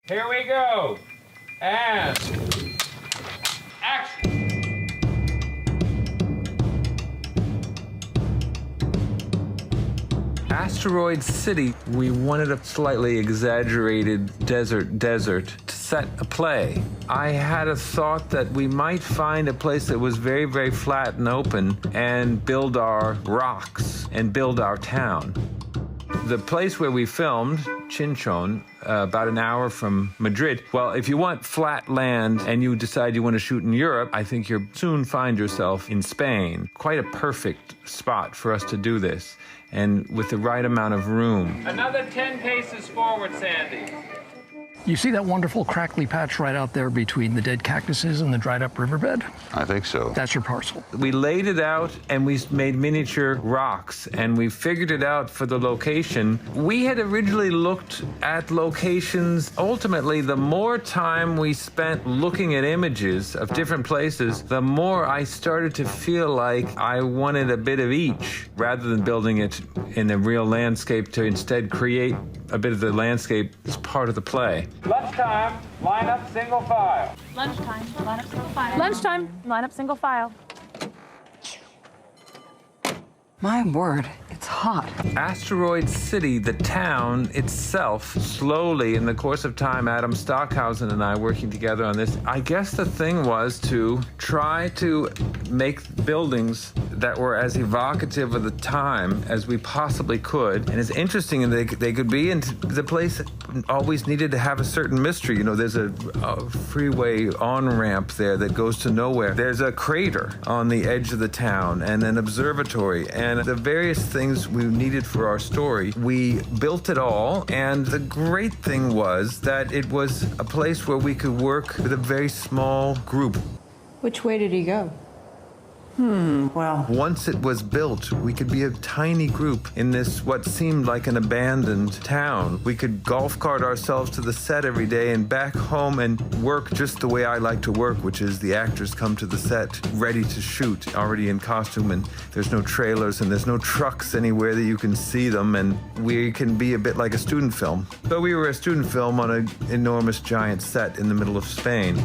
Here we go. And action. Asteroid City, we wanted a slightly exaggerated desert to set a play. I had a thought that we might find a place that was very, very flat and open and build our rocks and build our town. The place where we filmed, Chinchon, about an hour from Madrid. Well, if you want flat land and you decide you want to shoot in Europe, I think you'll soon find yourself in Spain. Quite a perfect spot for us to do this, and with the right amount of room. Another 10 paces forward, Sandy. You see that wonderful crackly patch right out there between the dead cactuses and the dried up riverbed? I think so. That's your parcel. We laid it out and we made miniature rocks and we figured it out for the location. We had originally looked at locations. Ultimately, the more time we spent looking at images of different places, the more I started to feel like I wanted a bit of each rather than building it in a real landscape, to instead create a bit of the landscape as part of the play. Lunchtime, line up single file. Lunchtime, line up single file. Lunchtime, line up single file. My word, it's hot. Asteroid City, the town itself, slowly in the course of time, Adam Stockhausen and I working together on this, I guess the thing was to try to make buildings that were as evocative of the time as we possibly could, and as interesting as they could be, and the place always needed to have a certain mystery. You know, there's a freeway on-ramp there that goes to nowhere. There's a crater on the edge of the town, and an observatory, and the various things we needed for our story. We built it all, and the great thing was that it was a place where we could work with a very small group. Which way did he go? Well. Once it was built, we could be a tiny group in this, what seemed like an abandoned town. We could golf cart ourselves to the set every day and back home and work just the way I like to work, which is the actors come to the set ready to shoot, already in costume, and there's no trailers and there's no trucks anywhere that you can see them, and we can be a bit like a student film. So we were a student film on an enormous giant set in the middle of Spain.